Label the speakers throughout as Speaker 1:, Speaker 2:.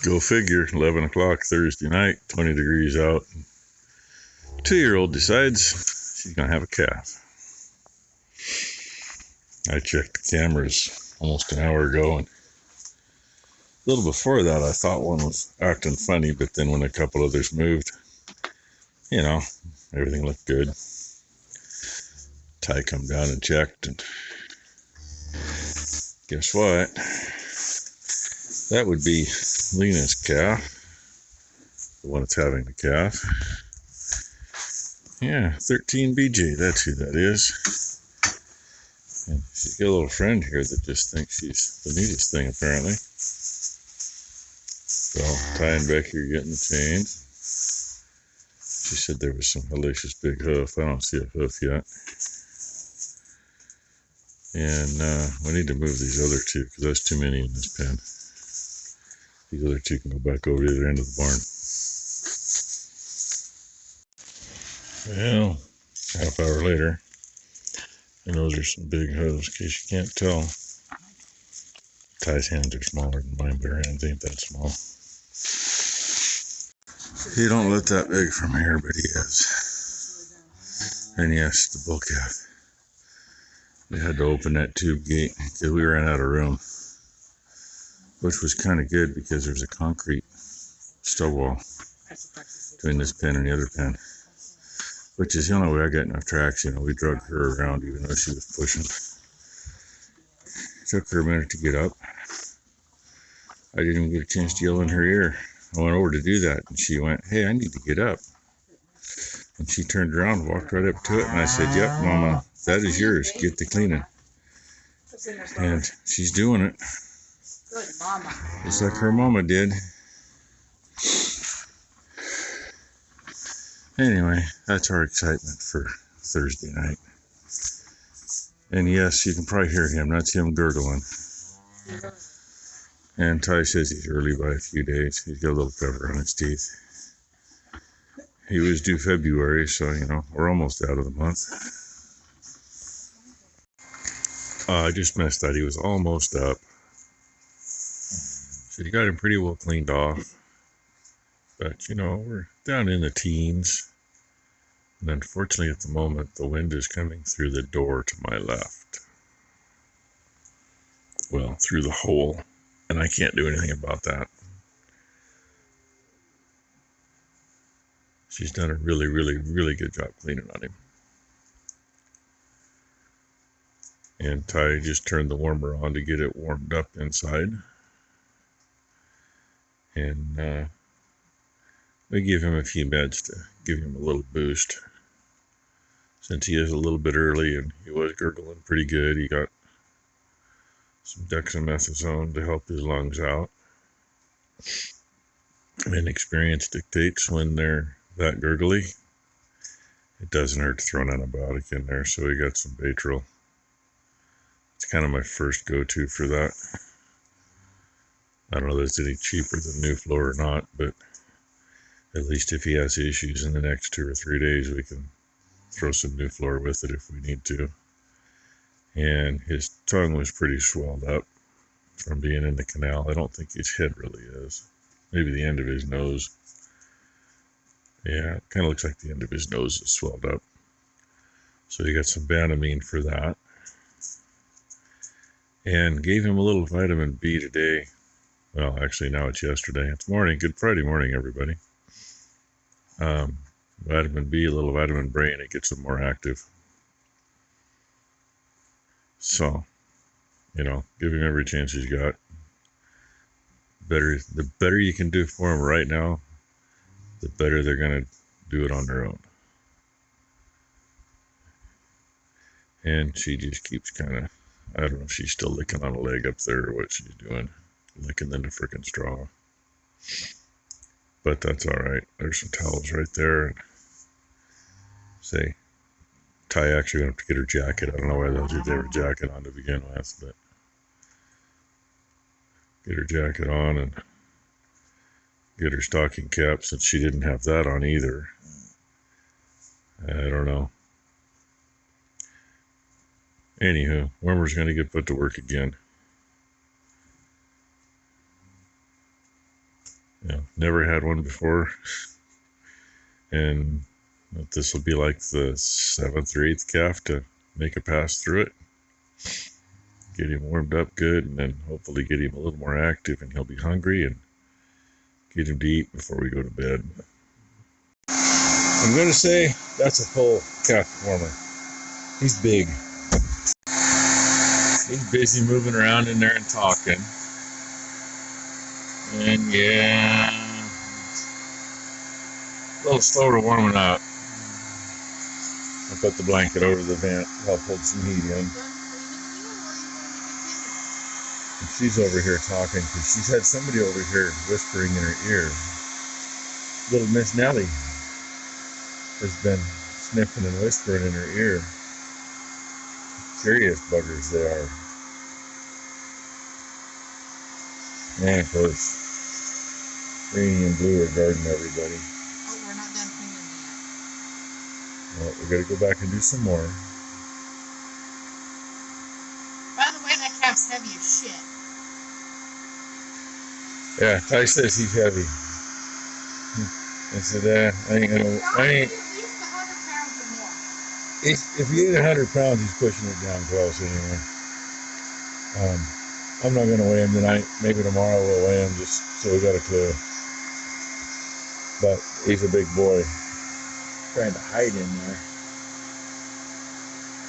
Speaker 1: Go figure, 11 o'clock Thursday night, 20 degrees out. 2-year-old decides she's going to have a calf. I checked the cameras almost an hour ago, and a little before that I thought one was acting funny, but then when a couple others moved, everything looked good. Ty come down and checked, and guess what? That would be Lena's calf, the one that's having the calf. Yeah, 13 BJ, that's who that is. And she's got a little friend here that just thinks she's the neatest thing, apparently. So, Ty and Becky are getting the chains. She said there was some hellacious big hoof. I don't see a hoof yet. And we need to move these other two because there's too many in this pen. These other two can go back over to the other end of the barn. Well, half hour later, and those are some big hooves, in case you can't tell. Ty's hands are smaller than mine, but her hands ain't that small. He don't look that big from here, but he is. And yes, the bull calf. We had to open that tube gate because we ran out of room, which was kind of good because there's a concrete stub wall between this pen and the other pen, which is the only way I got enough traction. We drug her around even though she was pushing. It took her a minute to get up. I didn't even get a chance to yell in her ear. I went over to do that, and she went, "Hey, I need to get up." And she turned around and walked right up to it, and I said, "Yep, Mama, that is yours. Get the cleaning." And she's doing it.
Speaker 2: Good mama.
Speaker 1: Just like her mama did. Anyway, that's our excitement for Thursday night. And yes, you can probably hear him. That's him gurgling. And Ty says he's early by a few days. He's got a little pepper on his teeth. He was due February, so, we're almost out of the month. I just missed that. He was almost up. So you got him pretty well cleaned off. But, we're down in the teens. And unfortunately, at the moment, the wind is coming through the door to my left. Well, through the hole. And I can't do anything about that. She's done a really, really, really good job cleaning on him. And Ty just turned the warmer on to get it warmed up inside. And we give him a few meds to give him a little boost. Since he is a little bit early and he was gurgling pretty good, he got some dexamethasone to help his lungs out. And experience dictates when they're that gurgly, it doesn't hurt to throw an antibiotic in there, so we got some Baytril. It's kind of my first go-to for that. I don't know if it's any cheaper than Nuflor or not, but at least if he has issues in the next 2 or 3 days, we can throw some Nuflor with it if we need to. And his tongue was pretty swelled up from being in the canal. I don't think his head really is. Maybe the end of his nose. Yeah, it kind of looks like the end of his nose is swelled up. So you got some Banamine for that. And gave him a little vitamin B today. Well, actually now it's yesterday. It's morning. Good Friday morning, everybody. Vitamin B, a little vitamin brain, it gets him more active. So, give him every chance he's got. The better you can do for him right now, the better they're going to do it on their own. And she just keeps kind of, I don't know if she's still licking on a leg up there or what she's doing. Licking in the frickin' straw. But that's alright. There's some towels right there. Say, Ty actually going to have to get her jacket. I don't know why they'll do their jacket on to begin with, but get her jacket on and get her stocking cap since she didn't have that on either. I don't know. Anywho, Wormer's going to get put to work again. Never had one before, and this will be like the 7th or 8th calf to make a pass through it. Get him warmed up good, and then hopefully get him a little more active, and he'll be hungry, and get him to eat before we go to bed. I'm gonna say that's a full calf warmer. He's big. He's busy moving around in there and talking. And yeah, a little slower warming up. I put the blanket over the vent, help hold some heat in. And she's over here talking because she's had somebody over here whispering in her ear. Little Miss Nellie has been sniffing and whispering in her ear. Curious buggers they are. And of course, Rainy and Blue are guarding everybody.
Speaker 2: Oh, we're not done cleaning yet.
Speaker 1: Well, we gotta go back and do some more.
Speaker 2: By the way, that calf's heavy as shit.
Speaker 1: Yeah, Ty says he's heavy. I said, I ain't gonna, I ain't.
Speaker 2: At least 100 pounds or more.
Speaker 1: If he ain't 100 pounds, he's pushing it down close anyway. I'm not gonna weigh him tonight. Maybe tomorrow we'll weigh him just so we got a clue. But he's a big boy. Trying to hide in there.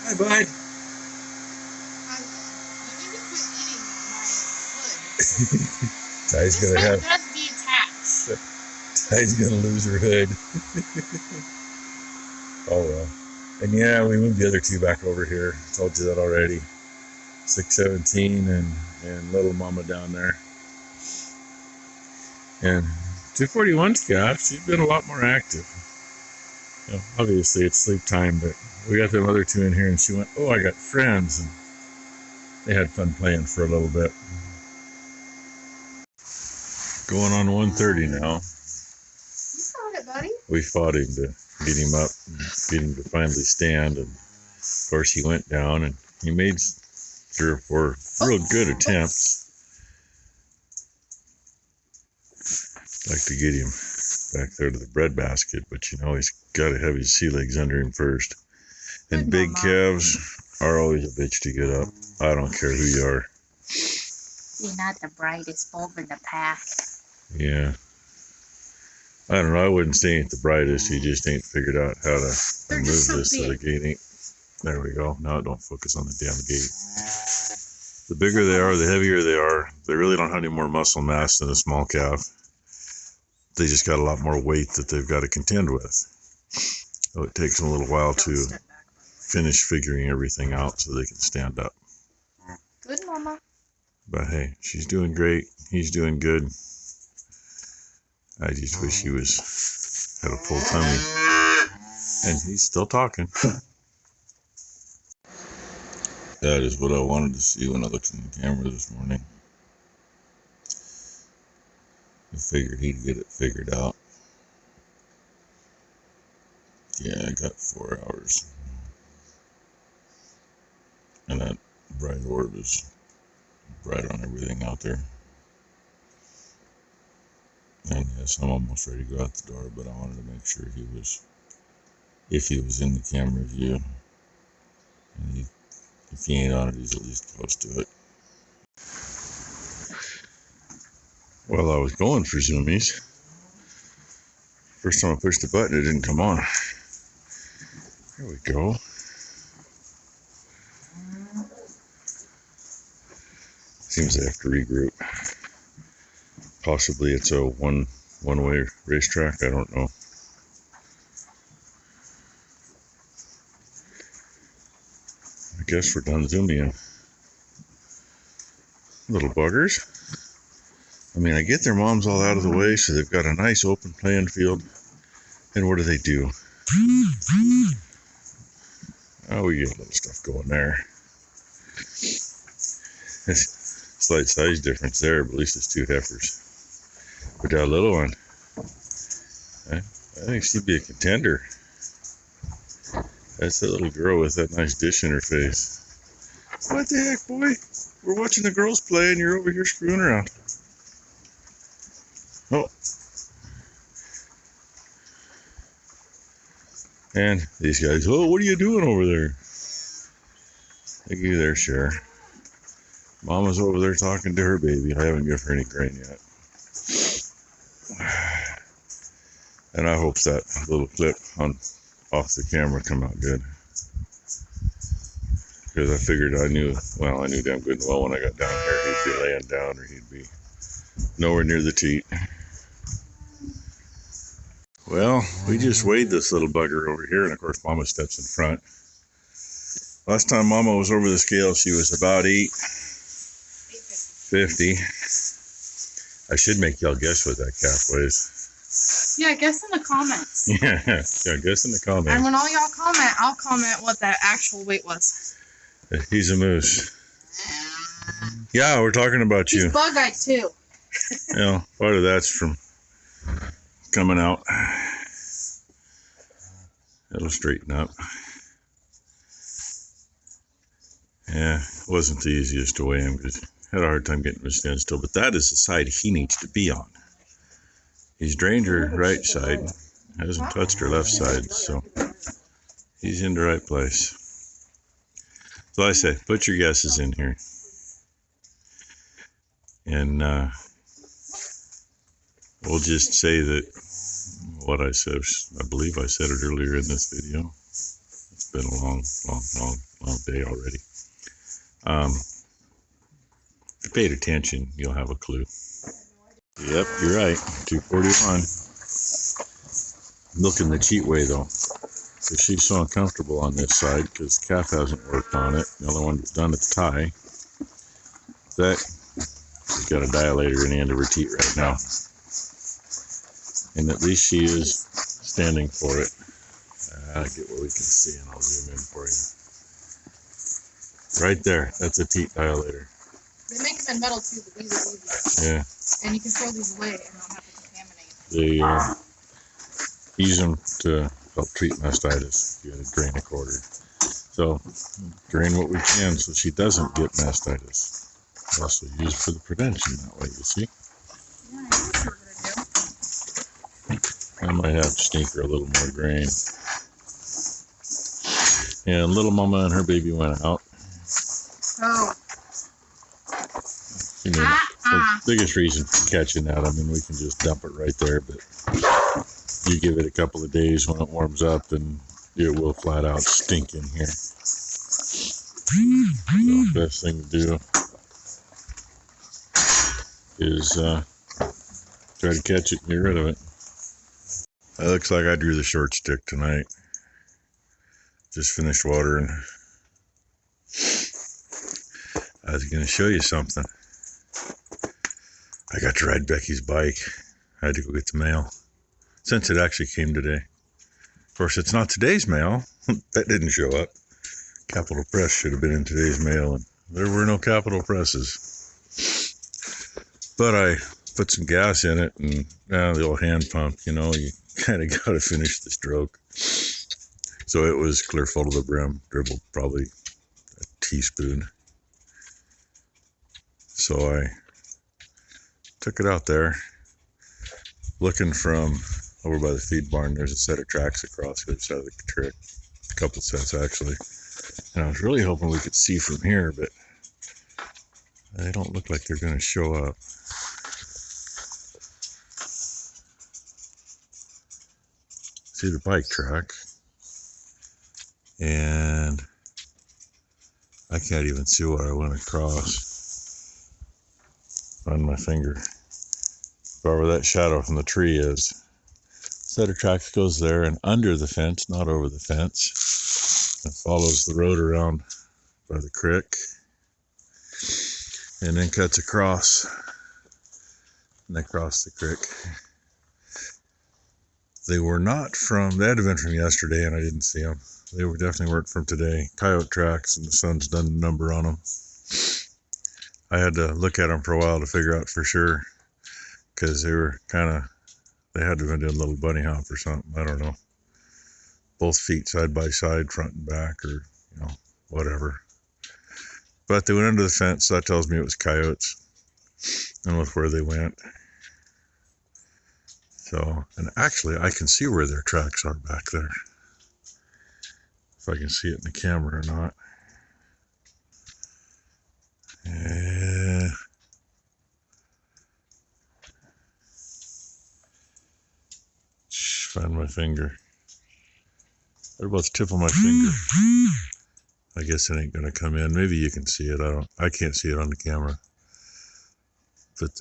Speaker 1: Hi, bud.
Speaker 2: You need to quit eating my hood.
Speaker 1: Ty's
Speaker 2: This
Speaker 1: gonna
Speaker 2: hood
Speaker 1: have.
Speaker 2: does detach.
Speaker 1: Ty's gonna lose her hood. Oh well. And yeah, we moved the other two back over here. I told you that already. 617 and little mama down there. And 241's calf, she's been a lot more active. Obviously it's sleep time, but we got them other two in here and she went, oh, I got friends. And they had fun playing for a little bit. Going on 1:30 now.
Speaker 2: You got it, buddy.
Speaker 1: We fought him to get him up, and get him to finally stand. And of course he went down and he made 3 or 4 real good attempts. Like to get him back there to the bread basket, but he's got to have his sea legs under him first. And big calves are always a bitch to get up. I don't care who you are.
Speaker 2: You're not the brightest bulb in the pack.
Speaker 1: Yeah. I don't know. I wouldn't say ain't the brightest. He just ain't figured out how to move this so the gate ain't. There we go. Now it don't focus on the damn gate. The bigger they are, the heavier they are. They really don't have any more muscle mass than a small calf. They just got a lot more weight that they've got to contend with. So it takes them a little while to finish figuring everything out so they can stand up.
Speaker 2: Good, Mama.
Speaker 1: But hey, she's doing great. He's doing good. I just wish he had a full tummy. And he's still talking. That is what I wanted to see when I looked in the camera this morning. I figured he'd get it figured out. Yeah, I got 4 hours. And that bright orb is bright on everything out there. And yes, I'm almost ready to go out the door, but I wanted to make sure if he was in the camera view. And if he ain't on it, he's at least close to it. Well, I was going for zoomies. First time I pushed the button, it didn't come on. There we go. Seems they have to regroup. Possibly it's a one-way racetrack. I don't know. I guess we're done zooming. Little buggers. I mean, I get their moms all out of the way, so they've got a nice open playing field. And what do? Oh, we get a little stuff going there. Slight size difference there, but at least it's 2 heifers. But that little one, I think she'd be a contender. That's that little girl with that nice dish in her face. What the heck, boy? We're watching the girls play and you're over here screwing around. Oh. And these guys, oh, what are you doing over there? Look at you there, Cher. Mama's over there talking to her baby. I haven't given her any grain yet. And I hope that little clip off the camera come out good. Because I figured I knew damn good and well when I got down here he'd be laying down or he'd be nowhere near the teat. Well, we just weighed this little bugger over here, and of course Mama steps in front. Last time Mama was over the scale, she was about 850. I should make y'all guess what that calf weighs.
Speaker 2: Yeah, guess in the comments.
Speaker 1: Yeah, guess in the comments.
Speaker 2: And when all y'all comment, I'll comment what that actual weight was.
Speaker 1: He's a moose. Yeah, we're talking about you.
Speaker 2: He's bug-eyed too.
Speaker 1: You know, part of that's from coming out. It'll straighten up. Yeah, it wasn't the easiest to weigh him because I had a hard time getting him to stand still, but that is the side he needs to be on. He's drained her right side, hasn't touched her left side, so he's in the right place. So I say, put your guesses in here. And we'll just say that what I said, I believe I said it earlier in this video. It's been a long day already. If you paid attention, you'll have a clue. Yep, you're right. 241. Milking the cheat way though, because she's so uncomfortable on this side because calf hasn't worked on it. The only one that's done is tie. That she's got a dilator in the end of her teat right now, and at least she is standing for it. I'll get what we can see and I'll zoom in for you. Right there, that's a teat dilator.
Speaker 2: They make them in metal too, but these are easy.
Speaker 1: Yeah.
Speaker 2: And you can throw these away and not have to contaminate.
Speaker 1: They use them to help treat mastitis. You gotta drain a quarter. So drain what we can so she doesn't get mastitis. Also use it for the prevention that way, you see.
Speaker 2: Yeah, I know what we're gonna do.
Speaker 1: I might have to sneak her a little more grain. And little mama and her baby went out.
Speaker 2: Oh.
Speaker 1: You know, the biggest reason for catching that, I mean, we can just dump it right there, but you give it a couple of days when it warms up and it will flat out stink in here. So the best thing to do is try to catch it and get rid of it. It looks like I drew the short stick tonight. Just finished watering. I was going to show you something. I got to ride Becky's bike. I had to go get the mail. Since it actually came today. Of course, it's not today's mail. That didn't show up. Capital Press should have been in today's mail, and there were no Capital Presses. But I put some gas in it, and the old hand pump, you know, you kind of got to finish the stroke. So it was clear full to the brim, dribbled probably a teaspoon. So I took it out there, looking from over by the feed barn. There's a set of tracks across the other side of the creek, a couple sets actually. And I was really hoping we could see from here, but they don't look like they're going to show up. See the bike track, and I can't even see what I went across on my finger. Wherever that shadow from the tree is. Set of tracks goes there and under the fence, not over the fence. It follows the road around by the creek and then cuts across and across the creek. They were not from, they had to have been from yesterday and I didn't see them. They were definitely weren't from today. Coyote tracks, and the sun's done a number on them. I had to look at them for a while to figure out for sure, because they were they had to have been doing a little bunny hop or something. I don't know. Both feet side by side, front and back, or, you know, whatever. But they went under the fence, so that tells me it was coyotes, and with where they went. So, and actually I can see where their tracks are back there. If I can see it in the camera or not. Yeah. Find my finger. What about the tip of my finger? I guess it ain't gonna come in. Maybe you can see it. I can't see it on the camera. But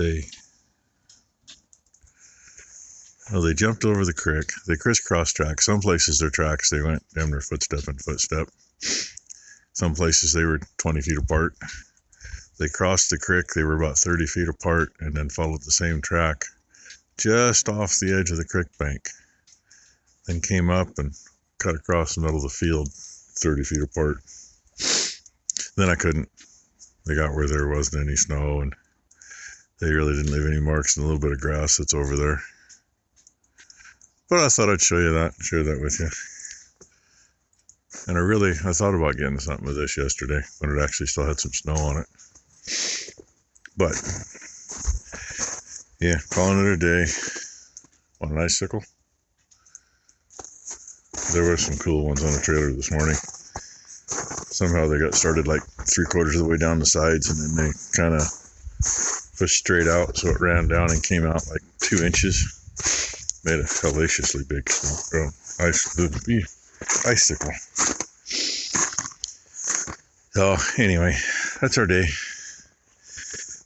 Speaker 1: they jumped over the creek. They crisscrossed tracks. Some places their tracks, they went damn near footstep and footstep. Some places they were 20 feet apart. They crossed the creek. They were about 30 feet apart and then followed the same track just off the edge of the creek bank. Then came up and cut across the middle of the field 30 feet apart. Then I couldn't. They got where there wasn't any snow and they really didn't leave any marks in a little bit of grass that's over there. But I thought I'd show you that, share that with you. And I thought about getting something with this yesterday when it actually still had some snow on it. But, yeah, calling it a day. On an icicle. There were some cool ones on the trailer this morning. Somehow they got started like 3/4 of the way down the sides and then they kind of pushed straight out, so it ran down and came out like 2 inches. Made a hellaciously big icicle. So anyway, that's our day.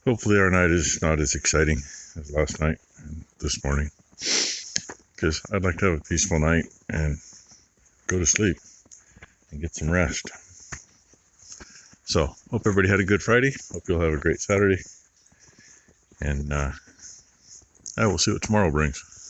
Speaker 1: Hopefully our night is not as exciting as last night and this morning, because I'd like to have a peaceful night and go to sleep and get some rest. So hope everybody had a good Friday. Hope you'll have a great Saturday. And I will see what tomorrow brings.